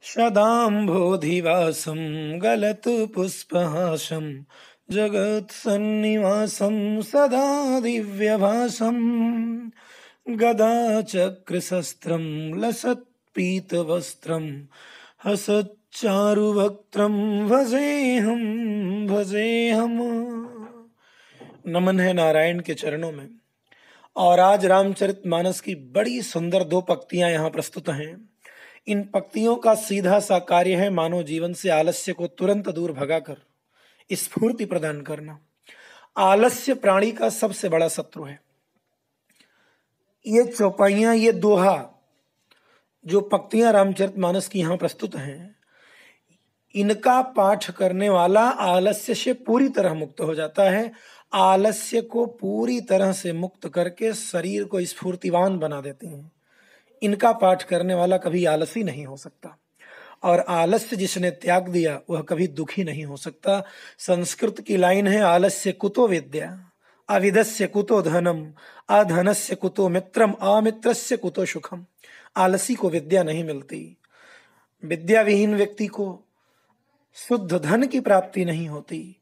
शदाम्भोधिवासं गलत्पुष्पहासं जगत्सन्निवासं सदा दिव्यभासं गदाचक्रशस्त्रं लसत्पीतवस्त्रं हसच्चारुवक्त्रं भजेऽहं भजेऽहं। नमन है नारायण के चरणों में। और आज रामचरितमानस की बड़ी सुंदर दो पंक्तियां यहाँ प्रस्तुत हैं। इन पंक्तियों का सीधा सा कार्य है मानव जीवन से आलस्य को तुरंत दूर भगाकर स्फूर्ति प्रदान करना। आलस्य प्राणी का सबसे बड़ा शत्रु है। ये चौपाइयां, ये दोहा, जो पंक्तियां रामचरितमानस की यहां प्रस्तुत हैं, इनका पाठ करने वाला आलस्य से पूरी तरह मुक्त हो जाता है। आलस्य को पूरी तरह से मुक्त करके शरीर को स्फूर्तिवान बना देते हैं। इनका पाठ करने वाला कभी आलसी नहीं हो सकता, और आलस्य जिसने त्याग दिया वह कभी दुखी नहीं हो सकता। संस्कृत की लाइन है, आलस्य कुतो विद्या, अविदस्य कुतो धनम, अधनस्य कुतो मित्रम, अमित्रस्य कुतो सुखम। आलसी को विद्या नहीं मिलती, विद्या विहीन व्यक्ति को शुद्ध धन की प्राप्ति नहीं होती,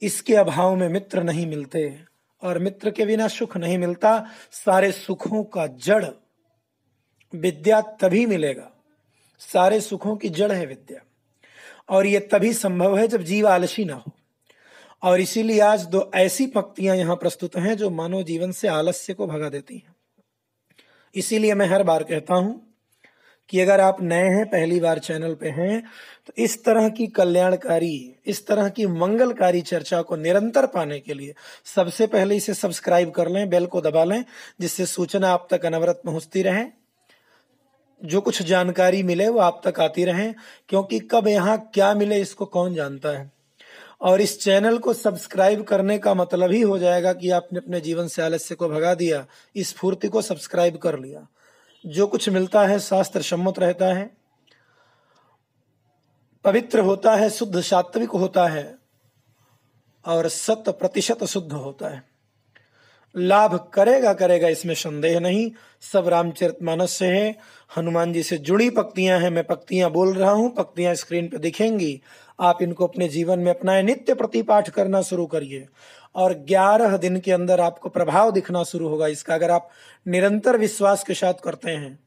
इसके अभाव में मित्र नहीं मिलते, और मित्र के बिना सुख नहीं मिलता। सारे सुखों का जड़ विद्या तभी मिलेगा, सारे सुखों की जड़ है विद्या, और यह तभी संभव है जब जीव आलसी ना हो। और इसीलिए आज दो ऐसी पंक्तियां यहां प्रस्तुत हैं जो मानव जीवन से आलस्य को भगा देती हैं। इसीलिए मैं हर बार कहता हूं कि अगर आप नए हैं, पहली बार चैनल पे हैं, तो इस तरह की कल्याणकारी, इस तरह की मंगलकारी चर्चा को निरंतर पाने के लिए सबसे पहले इसे सब्सक्राइब कर लें, बेल को दबा लें, जिससे सूचना आप तक अनवरत पहुंचती रहे, जो कुछ जानकारी मिले वो आप तक आती रहे, क्योंकि कब यहाँ क्या मिले इसको कौन जानता है। और इस चैनल को सब्सक्राइब करने का मतलब ही हो जाएगा कि आपने अपने जीवन से आलस्य को भगा दिया, इस स्फूर्ति को सब्सक्राइब कर लिया। जो कुछ मिलता है शास्त्र सम्मत रहता है, पवित्र होता है, शुद्ध सात्विक होता है, और 100% शुद्ध होता है। लाभ करेगा करेगा, इसमें संदेह नहीं। सब रामचरितमानस से है, हनुमान जी से जुड़ी पंक्तियां हैं। मैं पंक्तियां बोल रहा हूं, पंक्तियां स्क्रीन पे दिखेंगी, आप इनको अपने जीवन में अपनाएं। नित्य प्रतिपाठ करना शुरू करिए, और 11 दिन के अंदर आपको प्रभाव दिखना शुरू होगा इसका। अगर आप निरंतर विश्वास के साथ करते हैं,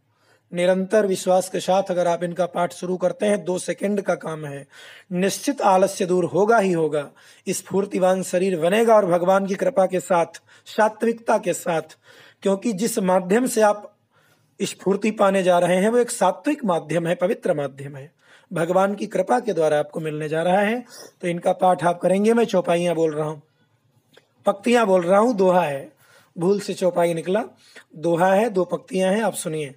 निरंतर विश्वास के साथ अगर आप इनका पाठ शुरू करते हैं, 2 सेकंड का काम है, निश्चित आलस्य दूर होगा ही होगा, स्फूर्तिवान शरीर बनेगा। और भगवान की कृपा के साथ, सात्विकता के साथ, क्योंकि जिस माध्यम से आप स्फूर्ति पाने जा रहे हैं वो एक सात्विक माध्यम है, पवित्र माध्यम है, भगवान की कृपा के द्वारा आपको मिलने जा रहा है। तो इनका पाठ आप करेंगे। मैं चौपाइयां बोल रहा हूं, पंक्तियां बोल रहा हूं, दोहा है, भूल से चौपाई निकला, दोहा है, 2 पंक्तियां हैं, आप सुनिए।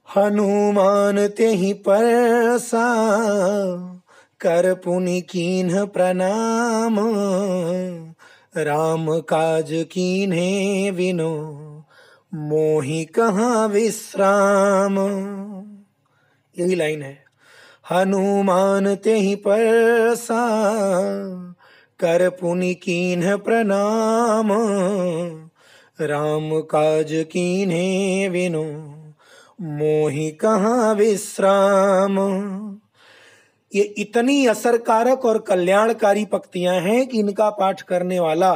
हनुमान तेहि परसा, कर पुनि कीन्ह प्रणाम, राम काज कीन्हे विनो, मोहि कहाँ विश्राम। यही लाइन है, हनुमान तेहि परसा, कर पुनि कीन्ह प्रणाम, राम काज कीन्हे विनो, मोहि कहाँ विश्राम। ये इतनी असरकारक और कल्याणकारी पंक्तियां हैं कि इनका पाठ करने वाला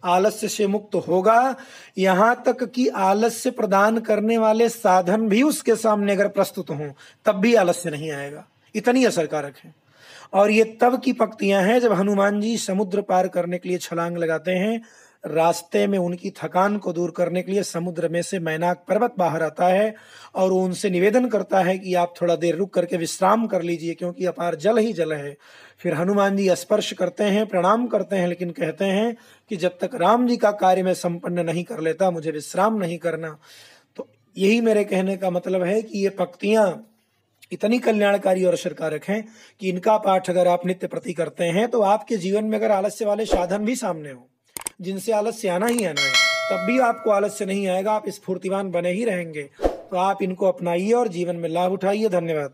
आलस्य से मुक्त होगा। यहां तक कि आलस्य प्रदान करने वाले साधन भी उसके सामने अगर प्रस्तुत हों तब भी आलस्य नहीं आएगा, इतनी असरकारक है। और ये तब की पंक्तियां हैं जब हनुमान जी समुद्र पार करने के लिए छलांग लगाते हैं। रास्ते में उनकी थकान को दूर करने के लिए समुद्र में से मैनाक पर्वत बाहर आता है, और वो उनसे निवेदन करता है कि आप थोड़ा देर रुक करके विश्राम कर लीजिए, क्योंकि अपार जल ही जल है। फिर हनुमान जी स्पर्श करते हैं, प्रणाम करते हैं, लेकिन कहते हैं कि जब तक राम जी का कार्य मैं संपन्न नहीं कर लेता, मुझे विश्राम नहीं करना। तो यही मेरे कहने का मतलब है कि ये पंक्तियां इतनी कल्याणकारी और असरकारक हैं कि इनका पाठ अगर आप नित्य प्रति करते हैं, तो आपके जीवन में अगर आलस्य वाले साधन भी सामने हो, जिनसे आलस्य आना ही आना है, तब भी आपको आलस्य नहीं आएगा, आप स्फूर्तिवान बने ही रहेंगे। तो आप इनको अपनाइए और जीवन में लाभ उठाइए। धन्यवाद।